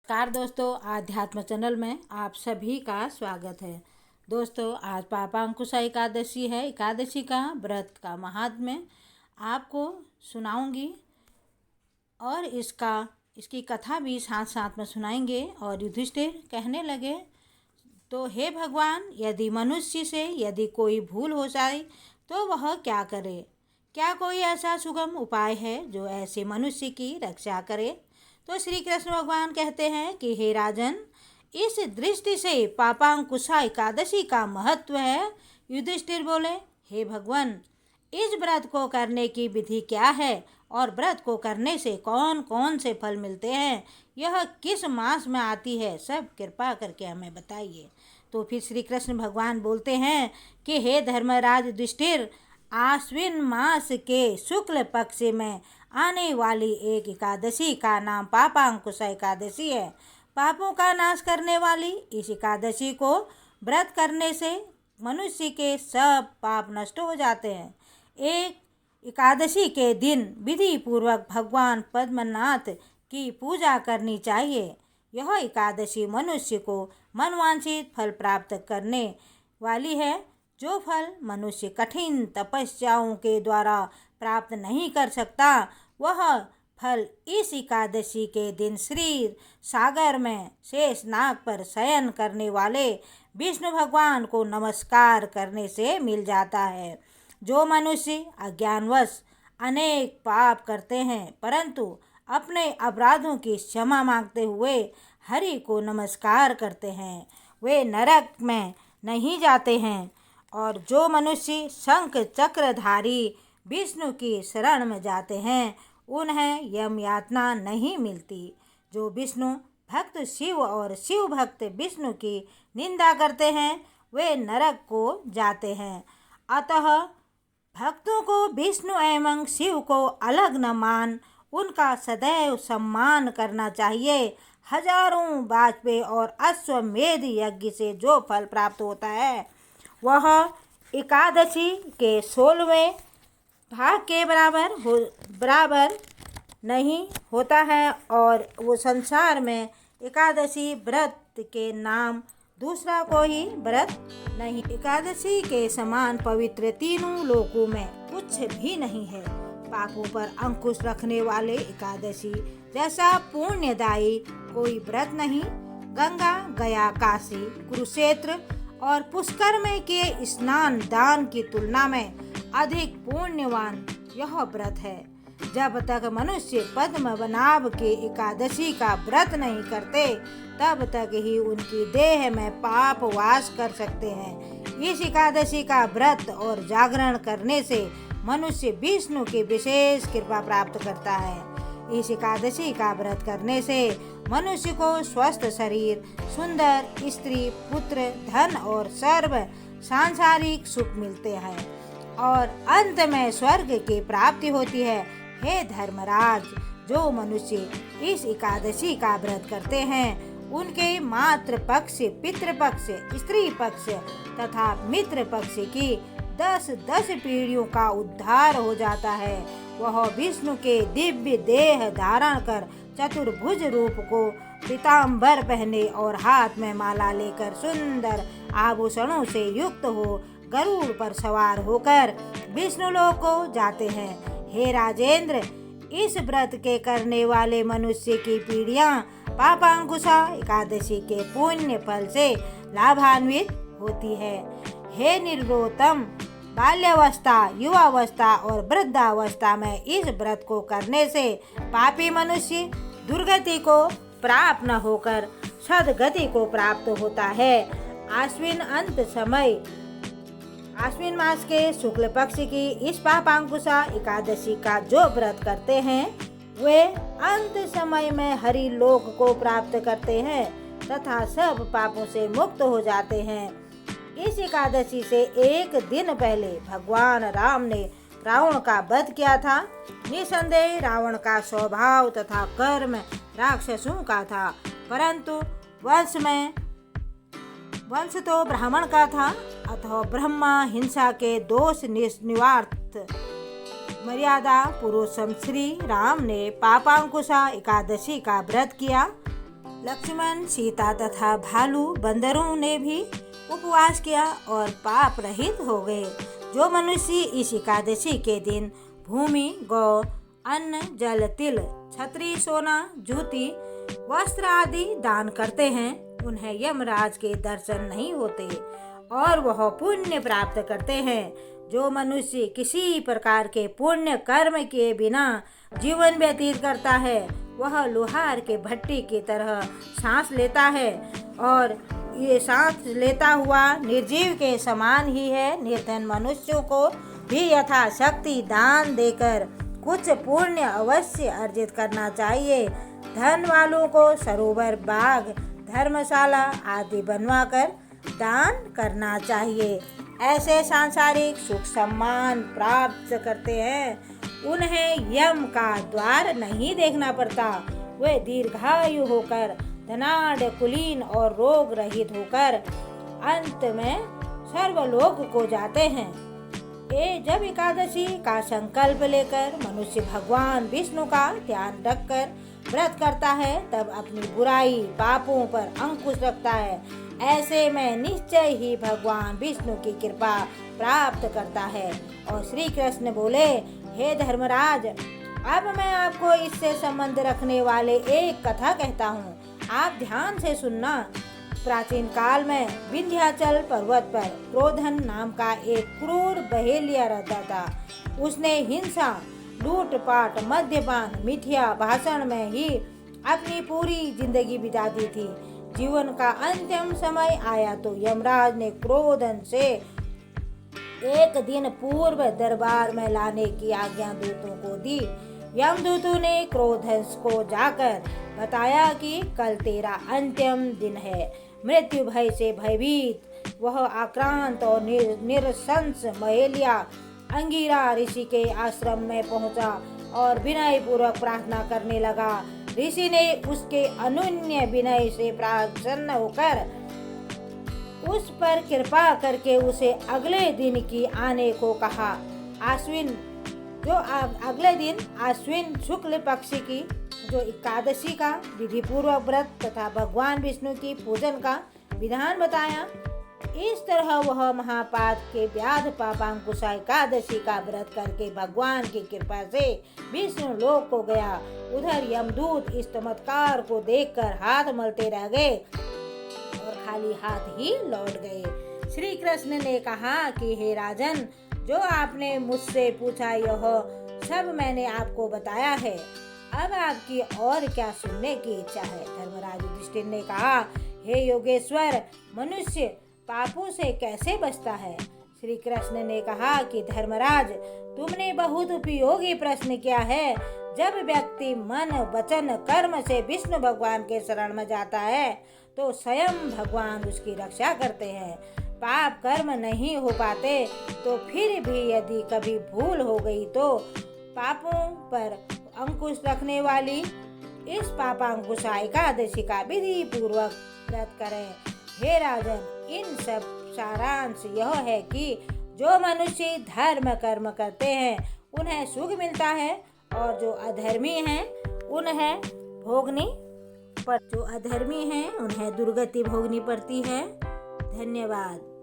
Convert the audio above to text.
नमस्कार दोस्तों, आध्यात्म चैनल में आप सभी का स्वागत है। दोस्तों, आज पापांकुशा एकादशी है। एकादशी का व्रत का महात्म्य आपको सुनाऊंगी और इसकी कथा भी साथ साथ में सुनाएंगे। और युधिष्ठिर कहने लगे, तो हे भगवान, यदि मनुष्य से यदि कोई भूल हो जाए तो वह क्या करे? क्या कोई ऐसा सुगम उपाय है जो ऐसे मनुष्य की रक्षा करे? तो श्री कृष्ण भगवान कहते हैं कि हे राजन, इस दृष्टि से पापांकुशा एकादशी का महत्व है। युधिष्ठिर बोले, हे भगवान, इस व्रत को करने की विधि क्या है और व्रत को करने से कौन कौन से फल मिलते हैं? यह किस मास में आती है? सब कृपा करके हमें बताइए। तो फिर श्री कृष्ण भगवान बोलते हैं कि हे धर्मराज युधिष्ठिर, आश्विन मास के शुक्ल पक्ष में आने वाली एक एकादशी का नाम पापांकुशा एकादशी है। पापों का नाश करने वाली इस एकादशी को व्रत करने से मनुष्य के सब पाप नष्ट हो जाते हैं। एक एकादशी के दिन विधि पूर्वक भगवान पद्मनाथ की पूजा करनी चाहिए। यह एकादशी मनुष्य को मनवांछित फल प्राप्त करने वाली है, जो फल मनुष्य कठिन तपस्याओं के द्वारा प्राप्त नहीं कर सकता। वह फल इस एकादशी के दिन क्षीर सागर में शेषनाग पर शयन करने वाले विष्णु भगवान को नमस्कार करने से मिल जाता है। जो मनुष्य अज्ञानवश अनेक पाप करते हैं परंतु अपने अपराधों की क्षमा मांगते हुए हरि को नमस्कार करते हैं, वे नरक में नहीं जाते हैं। और जो मनुष्य शंख चक्रधारी विष्णु की शरण में जाते हैं, उन्हें यम यातना नहीं मिलती। जो विष्णु भक्त शिव और शिव भक्त विष्णु की निंदा करते हैं, वे नरक को जाते हैं। अतः भक्तों को विष्णु एवं शिव को अलग न मान उनका सदैव सम्मान करना चाहिए। हजारों वाजपेयी और अश्वमेध यज्ञ से जो फल प्राप्त होता है वह एकादशी के 16वें भाग के बराबर नहीं होता है। और वो संसार में एकादशी व्रत के नाम दूसरा कोई व्रत नहीं। एकादशी के समान पवित्र तीनों लोकों में कुछ भी नहीं है। पापों पर अंकुश रखने वाले एकादशी जैसा पुण्यदायी कोई व्रत नहीं। गंगा, गया, काशी, कुरुक्षेत्र और पुष्कर में किए स्नान दान की तुलना में अधिक पुण्यवान यह व्रत है। जब तक मनुष्य पद्मनाभ के एकादशी का व्रत नहीं करते तब तक ही उनकी देह में पाप वास कर सकते हैं। इस एकादशी का व्रत और जागरण करने से मनुष्य विष्णु की विशेष कृपा प्राप्त करता है। इस एकादशी का व्रत करने से मनुष्य को स्वस्थ शरीर, सुंदर स्त्री, पुत्र, धन और सर्व सांसारिक सुख मिलते हैं और अंत में स्वर्ग की प्राप्ति होती है। हे धर्मराज, जो मनुष्य इस एकादशी का व्रत करते हैं उनके मातृ पक्ष, पितृ पक्ष, स्त्री पक्ष तथा मित्र पक्ष की 10-10 पीढ़ियों का उद्धार हो जाता है। वह विष्णु के दिव्य देह धारण कर चतुर्भुज रूप को पीताम्बर पहने और हाथ में माला लेकर सुंदर आभूषणों से युक्त हो गरुड़ पर सवार होकर विष्णु लोक को जाते हैं। हे राजेंद्र, इस व्रत के करने वाले मनुष्य की पीढ़ियां पापांकुशा एकादशी के पुण्य फल से लाभान्वित होती है। हे निर्वोतम, बाल्यावस्था, युवावस्था और वृद्धावस्था में इस व्रत को करने से पापी मनुष्य दुर्गति को प्राप्त न होकर सद्गति को प्राप्त होता है। आश्विन मास के शुक्ल पक्ष की इस पापांकुशा एकादशी का जो व्रत करते हैं वे अंत समय में हरि लोक को प्राप्त करते हैं तथा सब पापों से मुक्त हो जाते हैं। इस एकादशी से एक दिन पहले भगवान राम ने रावण का वध किया था। निसंदेह रावण का स्वभाव तथा कर्म राक्षसों का था, परंतु वंश तो ब्राह्मण का था। अतः ब्रह्मा हिंसा के दोष निवार्थ मर्यादा पुरुषोत्तम श्री राम ने पापांकुशा एकादशी का व्रत किया। लक्ष्मण, सीता तथा भालू बंदरों ने भी उपवास किया और पाप रहित हो गए। जो मनुष्य इस एकादशी के दिन भूमि, गौ, अन्न, जल, तिल, छत्री, सोना, जूती, वस्त्र आदि दान करते हैं, उन्हें यमराज के दर्शन नहीं होते और वह पुण्य प्राप्त करते हैं। जो मनुष्य किसी प्रकार के पुण्य कर्म के बिना जीवन व्यतीत करता है, वह लोहार के भट्टी की तरह सांस लेता है और ये सांस लेता हुआ निर्जीव के समान ही है। निर्धन मनुष्यों को भी यथाशक्ति दान देकर कुछ पुण्य अवश्य अर्जित करना चाहिए। धन वालों को सरोवर, बाग, धर्मशाला आदि बनवाकर दान करना चाहिए। ऐसे सांसारिक सुख सम्मान प्राप्त करते हैं, उन्हें यम का द्वार नहीं देखना पड़ता। वे दीर्घायु होकर, धनाढ़, कुलीन और रोग रहित होकर अंत में सर्वलोक को जाते हैं। जब एकादशी का संकल्प लेकर मनुष्य भगवान विष्णु का ध्यान रखकर व्रत करता है, तब अपनी बुराई पापों पर अंकुश रखता है। ऐसे में निश्चय ही भगवान विष्णु की कृपा प्राप्त करता है। और श्री कृष्ण बोले, हे धर्मराज, अब मैं आपको इससे संबंध रखने वाले एक कथा कहता हूँ, आप ध्यान से सुनना। प्राचीन काल में विंध्याचल पर्वत पर क्रोधन नाम का एक क्रूर बहेलिया रहता था। उसने हिंसा, लूटपाट, मद्यपान, मिथ्या भाषण में ही अपनी पूरी जिंदगी बिता दी थी। जीवन का अंतिम समय आया तो यमराज ने क्रोधन से एक दिन पूर्व दरबार में लाने की आज्ञा दूतों को दी। यमदूतों ने क्रोधन को जाकर बताया कि कल तेरा अंतिम दिन है। मृत्यु भय से भयभीत वह आक्रांत और निरसंस महेलिया अंगिरा ऋषि के आश्रम में पहुंचा और विनय पूर्वक प्रार्थना करने लगा। ऋषि ने उसके अनन्य विनय से प्रसन्न होकर उस पर कृपा करके उसे अगले दिन की आने को कहा। अगले दिन आश्विन शुक्ल पक्ष की जो एकादशी का विधि पूर्वक व्रत तथा भगवान विष्णु की पूजन का विधान बताया। इस तरह वह महापाप के व्याध पापांकुशा एकादशी का व्रत करके भगवान की कृपा से विष्णु लोक को गया। उधर यमदूत इस चमत्कार को देखकर हाथ मलते रह गए और खाली हाथ ही लौट गए। श्री कृष्ण ने कहा कि हे राजन, जो आपने मुझसे पूछा यह सब मैंने आपको बताया है। अब आपकी और क्या सुनने की इच्छा है? धर्मराज युधिष्ठिर ने कहा, हे योगेश्वर, मनुष्य पापों से कैसे बचता है? श्री कृष्ण ने कहा कि धर्मराज, तुमने बहुत उपयोगी प्रश्न किया है। जब व्यक्ति मन, वचन, कर्म से विष्णु भगवान के शरण में जाता है तो स्वयं भगवान उसकी रक्षा करते हैं। पाप कर्म नहीं हो पाते तो फिर भी यदि कभी भूल हो गई तो पापों पर अंकुश रखने वाली इस पापांकुशा एकादशी का विधि पूर्वक व्रत करें। हे राजन, इन सब सारांश यह है कि जो मनुष्य धर्म कर्म करते हैं उन्हें सुख मिलता है और जो अधर्मी हैं उन्हें दुर्गति भोगनी पड़ती है। धन्यवाद।